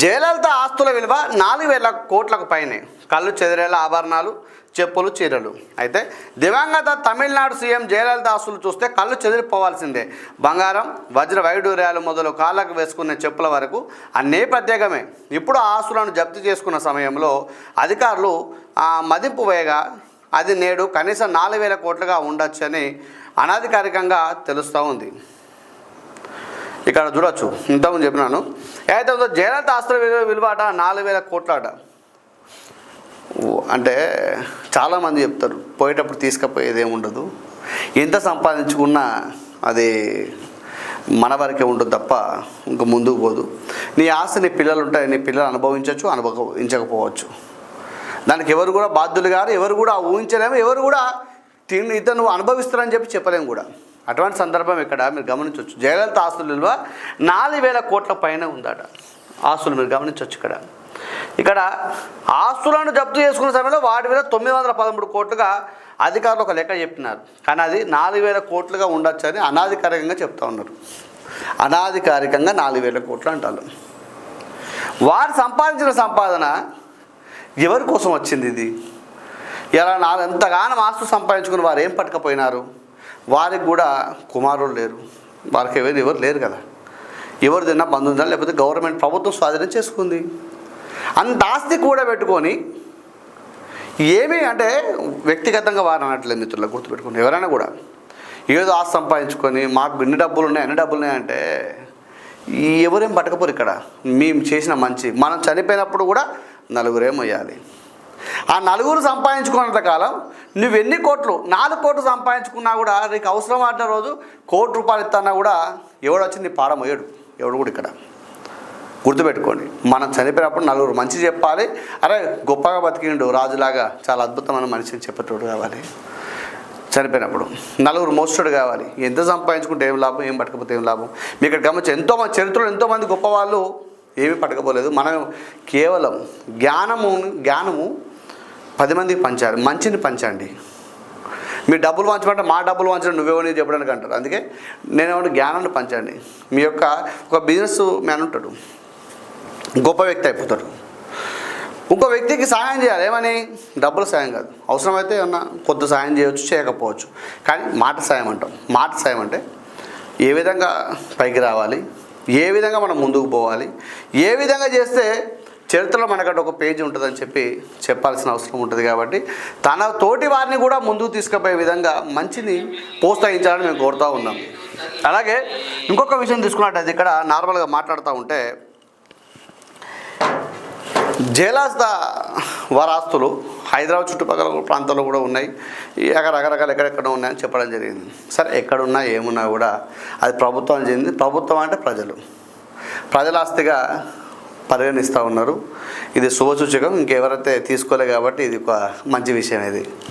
జయలలిత ఆస్తుల విలువ 4,000 కోట్లకు పైనే. కళ్ళు చెదిరేల ఆభరణాలు, చెప్పులు, చీరలు. అయితే దివంగత తమిళనాడు సీఎం జయలలిత ఆస్తులు చూస్తే కళ్ళు చెదిరిపోవాల్సిందే. బంగారం, వజ్ర వైడూర్యాలు మొదలు కాళ్ళకు వేసుకునే చెప్పుల వరకు అన్నీ ప్రత్యేకమే. ఇప్పుడు ఆ ఆస్తులను జప్తు చేసుకున్న సమయంలో అధికారులు మదింపు వేయగా అది నేడు కనీసం 4,000 కోట్లుగా ఉండొచ్చని అనధికారికంగా తెలుస్తూ ఉంది. ఇక్కడ చూడొచ్చు, ఇంతకుముందు చెప్పినాను. అయితే జయలలిత ఆస్తుల విలువ అట 4,000 కోట్ల అట. అంటే చాలామంది చెప్తారు పోయేటప్పుడు తీసుకుపోయేది ఏముండదు, ఎంత సంపాదించుకున్నా అది మన వరకే ఉంటుంది తప్ప ఇంక ముందుకు పోదు. నీ ఆస్తి నీ పిల్లలు ఉంటాయి, నీ పిల్లలు అనుభవించవచ్చు, అనుభవించకపోవచ్చు. దానికి ఎవరు కూడా బాధ్యులు గారు, ఎవరు కూడా ఊహించలేము, ఎవరు కూడా ఇతను అనుభవిస్తారని చెప్పలేము కూడా. అటువంటి సందర్భం ఇక్కడ మీరు గమనించవచ్చు. జయలలిత ఆస్తుల విలువ 4,000 కోట్ల పైన ఉందట. ఆస్తులు మీరు గమనించవచ్చు. ఇక్కడ ఆస్తులను జప్తు చేసుకున్న సమయంలో వాటి మీద 913 కోట్లుగా అధికారులు ఒక లెక్క చెప్పినారు. కానీ అది 4,000 కోట్లుగా ఉండొచ్చు అని అనాధికారికంగా చెప్తా ఉన్నారు. అనాధికారికంగా 4,000 కోట్లు అంటారు. వారు సంపాదించిన సంపాదన ఎవరి కోసం వచ్చింది? ఇది ఇలా ఎంతగానో ఆస్తులు సంపాదించుకుని వారు ఏం పట్టుకపోయినారు? వారికి కూడా కుమారులు లేరు, వారికి ఎవరు లేరు కదా. ఎవరు తిన్నా బంధువులు, లేకపోతే గవర్నమెంట్ ప్రభుత్వం స్వాధీనం చేసుకుంది. అంత ఆస్తి కూడా పెట్టుకొని ఏమీ అంటే వ్యక్తిగతంగా వారు అనట్లేదు మిత్రులకు గుర్తుపెట్టుకుని. ఎవరైనా కూడా ఏదో ఆస్తి సంపాదించుకొని మాకు ఇన్ని డబ్బులు ఉన్నాయంటే ఎవరేం పట్టకపోరు. ఇక్కడ మేము చేసిన మంచి, మనం చనిపోయినప్పుడు కూడా నలుగురేం అయ్యాలి. ఆ నలుగురు సంపాదించుకున్నంత కాలం నువ్వెన్ని కోట్లు, 4 కోట్లు సంపాదించుకున్నా కూడా నీకు అవసరం ఆడిన రోజు ₹1 ఇస్తున్నా కూడా ఎవడు వచ్చి నీ పాడమయ్యాడు, ఎవడు కూడా. ఇక్కడ గుర్తుపెట్టుకోండి, మనం చనిపోయినప్పుడు నలుగురు మంచి చెప్పాలి. అరే గొప్పగా బతికిండు రాజులాగా, చాలా అద్భుతమైన మనిషిని చెప్పేటోడు కావాలి. చనిపోయినప్పుడు నలుగురు మోస్తుడు కావాలి. ఎంత సంపాదించుకుంటే ఏం లాభం, ఏం పట్టకపోతే ఏం లాభం? మీ ఇక్కడ గమనించి ఎంతోమంది చరిత్రలో ఎంతోమంది గొప్పవాళ్ళు ఏమీ పట్టకపోలేదు. మనం కేవలం జ్ఞానము 10 మందికి పంచాలి, మంచిని పంచండి. మీరు డబ్బులు పంచమంటే మా డబ్బులు పంచడం నువ్వేమని చెప్పడానికి అంటారు. అందుకే నేనేమంటే జ్ఞానాన్ని పంచండి. మీ యొక్క ఒక బిజినెస్ మ్యాన్ ఉంటాడు, గొప్ప వ్యక్తి అయిపోతాడు. ఇంకో వ్యక్తికి సహాయం చేయాలి. ఏమని? డబ్బుల సాయం కాదు, అవసరమైతే ఏమన్నా కొద్ది సాయం చేయవచ్చు, చేయకపోవచ్చు. కానీ మాట సాయం అంటాం. మాట సాయం అంటే ఏ విధంగా పైకి రావాలి, ఏ విధంగా మనం ముందుకు పోవాలి, ఏ విధంగా చేస్తే చరిత్రలో మనకంటే ఒక పేజీ ఉంటుందని చెప్పాల్సిన అవసరం ఉంటుంది. కాబట్టి తన తోటి వారిని కూడా ముందుకు తీసుకుపోయే విధంగా మంచిని ప్రోత్సహించాలని మేము కోరుతూ ఉన్నాం. అలాగే ఇంకొక విషయం తీసుకున్నట్టయితే ఇక్కడ నార్మల్గా మాట్లాడుతూ ఉంటే జయలలిత వారి ఆస్తులు హైదరాబాద్ చుట్టుపక్కల ప్రాంతాల్లో కూడా ఉన్నాయి, రకరకాలు ఎక్కడెక్కడ ఉన్నాయని చెప్పడం జరిగింది. సరే, ఎక్కడున్నా ఏమున్నా కూడా అది ప్రభుత్వం చెందింది. ప్రభుత్వం అంటే ప్రజల ఆస్తిగా పరిగణిస్తూ ఉన్నారు. ఇది శుభసూచకం. ఇంకెవరైతే తీసుకోలే కాబట్టి ఇది ఒక మంచి విషయం. ఇది